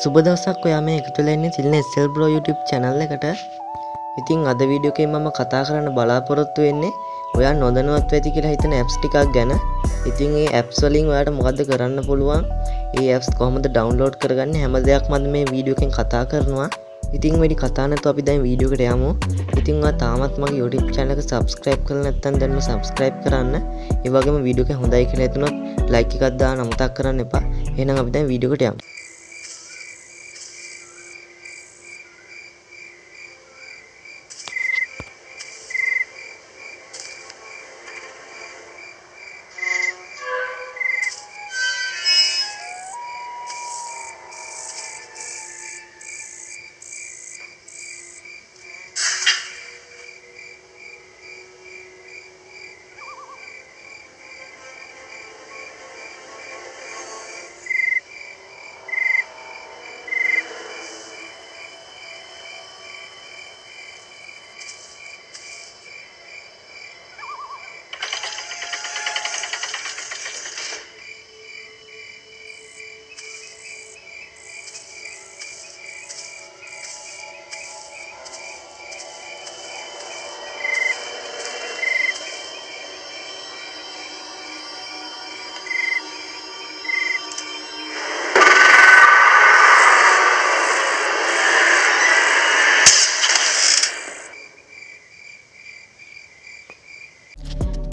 සුබ දවසක් ඔයා මේ එකතු වෙලා ඉන්නේ Thilina SL Bro YouTube channel එකට. ඉතින් අද වීඩියෝ එකේ මම කතා කරන්න බලාපොරොත්තු වෙන්නේ ඔයා නොදැනුවත් වෙති කියලා හිතන apps ටිකක් ගැන. ඉතින් මේ apps වලින් ඔයාට මොකද්ද කරන්න පුළුවන්? මේ apps කොහොමද download කරගන්නේ? හැම දෙයක්ම අද මේ වීඩියෝ එකෙන් කතා කරනවා. ඉතින් වැඩි කතා නැතුව අපි දැන් වීඩියෝ එකට යමු. ඉතින් ඔයා තාමත් මගේ YouTube channel එක subscribe කරලා නැත්නම් දැන්ම subscribe කරන්න. ඒ වගේම වීඩියෝ එක හොඳයි කියලා හිතුනොත් like එකක් දාන්න අමතක කරන්න එපා. එහෙනම් අපි දැන් වීඩියෝ එකට යමු.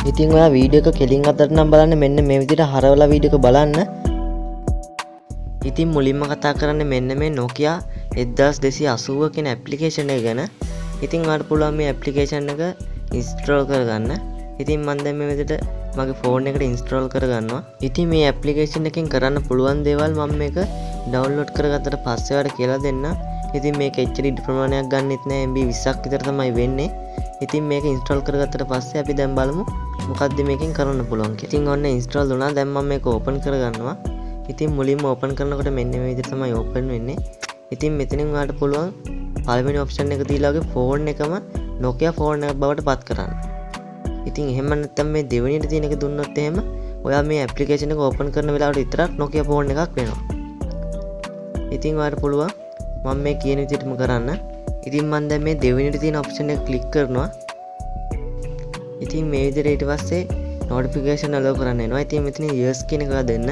ඉතින් ඔයා වීඩියෝ එක කෙලින් අතට නම් බලන්න මෙන්න මේ විදිහට හරවලා වීඩියෝ එක බලන්න. ඉතින් මුලින්ම කතා කරන්නේ මෙන්න මේ Nokia 1280 කියන ඇප්ලිකේෂන් එක ගැන. ඉතින් ඔයාලට පුළුවන් මේ ඇප්ලිකේෂන් එක ඉන්ස්ටෝල් කරගන්න. ඉතින් මම දැන් මේ විදිහට මගේ ෆෝන් එකට ඉන්ස්ටෝල් කරගන්නවා. ඉතින් මේ ඇප්ලිකේෂන් එකෙන් කරන්න පුළුවන් දේවල් මම මේක ඩවුන්ලෝඩ් කරගත්තට පස්සේ ඔයාලට කියලා දෙන්න. ඉතින් මේක එච්චර ඉඩ ප්‍රමාණයක් ගන්නෙත් නෑ, MB 20ක් විතර තමයි වෙන්නේ. ඉතින් මේක ඉන්ස්ටෝල් කරගත්තට පස්සේ අපි දැන් බලමු මොකක්ද මේකෙන් කරන්න පුළුවන් කියලා. ඉතින් ඔන්න ඉන්ස්ටෝල් වුණා. දැන් මම මේක ඕපන් කරගන්නවා. ඉතින් මුලින්ම ඕපන් කරනකොට මෙන්න මේ විදිහට තමයි ඕපන් වෙන්නේ. ඉතින් මෙතනින් ඔයාලට පුළුවන් පළවෙනි ඔප්ෂන් එක දීලා ඔගේ ෆෝන් එකම Nokia ෆෝන් එකක් බවට පත් කරන්න. ඉතින් එහෙම නැත්නම් මේ දෙවෙනියට තියෙන එක දුන්නොත් එහෙම ඔයා මේ ඇප්ලිකේෂන් එක ඕපන් කරන වෙලාවට විතරක් Nokia ෆෝන් එකක් වෙනවා. ඉතින් ඔයාලට පුළුවන් මම මේ කියන විදිහටම කරන්න. ඉතින් මම දැන් මේ දෙවෙනියට තියෙන ඔප්ෂන් එක ක්ලික් කරනවා. ඉතින් මේ විදිහට ඊට පස්සේ notification allow කරන්න එනවා. ඉතින් මෙතන yes කියන එක දෙන්න.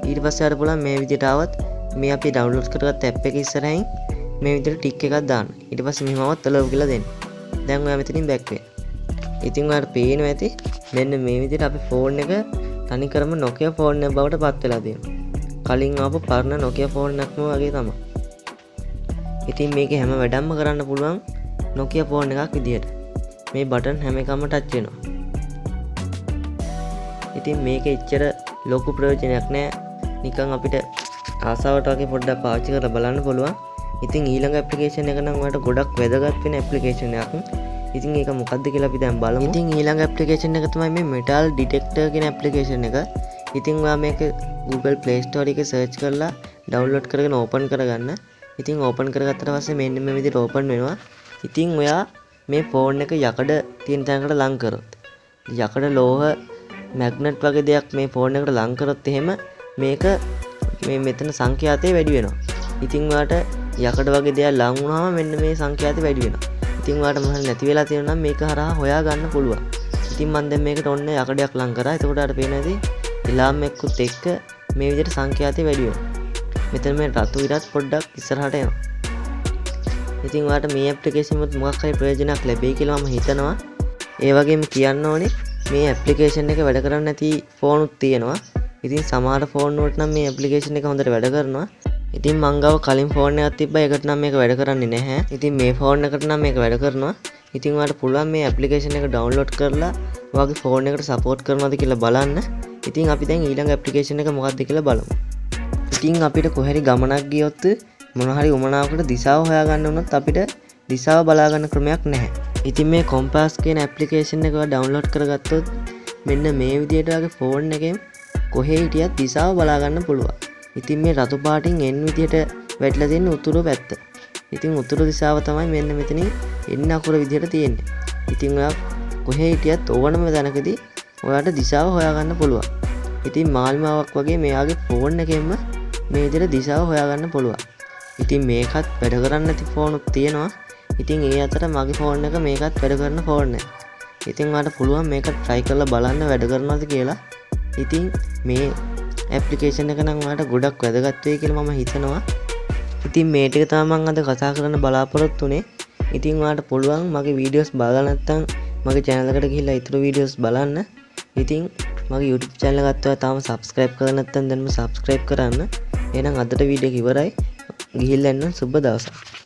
ඊට පස්සේ අර බලන්න මේ විදිහට ආවත් මේ අපි download කරගත්ත app එක ඉස්සරහින් මේ විදිහට ටික් එකක් දාන්න. ඊට පස්සේ මෙහෙමවත් allow කියලා දෙන්න. දැන් ඔයා මෙතනින් back වෙන්න. ඉතින් ඔයාලට පේනවා ඇති මෙන්න මේ විදිහට අපි ෆෝන් එක තනිකරම Nokia ෆෝන් එක බවට පත් වෙලා තියෙනවා. කලින් ආපු පරණ Nokia ෆෝන් එකක්ම වගේ තමයි. ඉතින් මේකේ හැම වැඩක්ම කරන්න පුළුවන් Nokia ෆෝන් එකක් විදිහට. මේ බටන් හැම එකම ටච් වෙනවා. ඉතින් මේක එච්චර ලොකු ප්‍රයෝජනයක් නෑ. නිකන් අපිට ආසාවට වගේ පොඩ්ඩක් පාවිච්චි කරලා බලන්න පුළුවන්. ඉතින් ඊළඟ ඇප්ලිකේෂන් එක නම් ඔයාලට ගොඩක් වැදගත් වෙන ඇප්ලිකේෂන් එකක්. ඉතින් ඒක මොකක්ද කියලා අපි දැන් බලමු. ඉතින් ඊළඟ ඇප්ලිකේෂන් එක තමයි මේ metal detector කියන ඇප්ලිකේෂන් එක. ඉතින් ඔයා මේක Google Play Store එකේ search කරලා download කරගෙන open කරගන්න. ඉතින් open කරගත්තට පස්සේ මෙන්න මේ විදිහට open වෙනවා. ඉතින් ඔයා මේ ෆෝන් එක යකඩ තියෙන තැනකට ලං කරොත් යකඩ ලෝහ මැග්නට් වගේ දෙයක් මේ ෆෝන් එකට ලං කරොත් එහෙම මේක මේ මෙතන සංඛ්‍යාතය වැඩි වෙනවා. ඉතින් ඔයාට යකඩ වගේ දෙයක් ලං වුණාම මෙන්න මේ සංඛ්‍යාතය වැඩි වෙනවා. ඉතින් ඔයාට මොහොත නැති වෙලා තියෙනවා නම් මේක හරහා හොයා ගන්න පුළුවන්. ඉතින් මම දැන් මේකට ඔන්න යකඩයක් ලං කරා. එතකොට අර පේනවාදී ඉලාම් එක්කුත් එක්ක මේ විදිහට සංඛ්‍යාතය වැඩි වෙනවා. මෙතන මේ රතු ඉරත් පොඩ්ඩක් ඉස්සරහට එනවා. ඉතින් ඔයාලට මේ ඇප්ලිකේෂන් එකත් මොකක් හරි ප්‍රයෝජනයක් ලැබෙයි කියලා මම හිතනවා. ඒ වගේම කියන්න ඕනේ මේ ඇප්ලිකේෂන් එක වැඩ කරන්නේ නැති ෆෝනුත් තියෙනවා. ඉතින් සමහර ෆෝන් වලට නම් මේ ඇප්ලිකේෂන් එක හොඳට වැඩ කරනවා. ඉතින් මං ගාව කලින් ෆෝන් එකක් තිබ්බා. ඒකට නම් මේක වැඩ කරන්නේ නැහැ. ඉතින් මේ ෆෝන් එකට නම් මේක වැඩ කරනවා. ඉතින් ඔයාලට පුළුවන් මේ ඇප්ලිකේෂන් එක download කරලා ඔයාගේ ෆෝන් එකට support කරනවද කියලා බලන්න. ඉතින් අපි දැන් ඊළඟ ඇප්ලිකේෂන් එක මොකක්ද කියලා බලමු. ඉතින් අපිට කොහරි ගමනක් ගියොත් මොන හරි උමනාවකට දිශාව හොයාගන්න වුණොත් අපිට දිශාව බලා ගන්න ක්‍රමයක් නැහැ. ඉතින් මේ කොම්පාස් කියන ඇප්ලිකේෂන් එක download කරගත්තොත් මෙන්න මේ විදිහට වගේ ෆෝන් එකෙන් කොහේ හිටියත් දිශාව බලා ගන්න පුළුවන්. ඉතින් මේ රතු පාටින් N විදිහට වැටලා තියෙන උතුරු පැත්ත. ඉතින් උතුරු දිශාව තමයි මෙන්න මෙතනින් N අකුර විදිහට තියෙන්නේ. ඉතින් ඔයා කොහේ හිටියත් ඕනම තැනකදී ඔයාට දිශාව හොයාගන්න පුළුවන්. ඉතින් මාල්මාවක් වගේ මෙයාගේ ෆෝන් එකෙන්ම මේ විදිහට දිශාව හොයාගන්න පුළුවන්. ඉතින් මේකත් වැඩ කරන්න නැති ෆෝනුත් තියෙනවා. ඉතින් ඒ අතර මගේ ෆෝන් එක මේකත් වැඩ කරන ෆෝන් එක. ඉතින් ඔයාලට පුළුවන් මේක try කරලා බලන්න වැඩ කරනවද කියලා. ඉතින් මේ ඇප්ලිකේෂන් එක නම් ඔයාලට ගොඩක් වැදගත් වෙයි කියලා මම හිතනවා. ඉතින් මේ ටික තමයි මම අද කතා කරන්න බලාපොරොත්තු වෙන්නේ. ඉතින් ඔයාලට පුළුවන් මගේ වීඩියෝස් බලලා නැත්නම් මගේ channel එකට ගිහිල්ලා ඊටු වීඩියෝස් බලන්න. ඉතින් මගේ YouTube channel එකත් ඔයා තාම subscribe කරලා නැත්නම් දැන්ම subscribe කරන්න. එහෙනම් අදට වීඩියෝ එක ඉවරයි. ගිහිල්ලා එන්න සුබ දවසක්.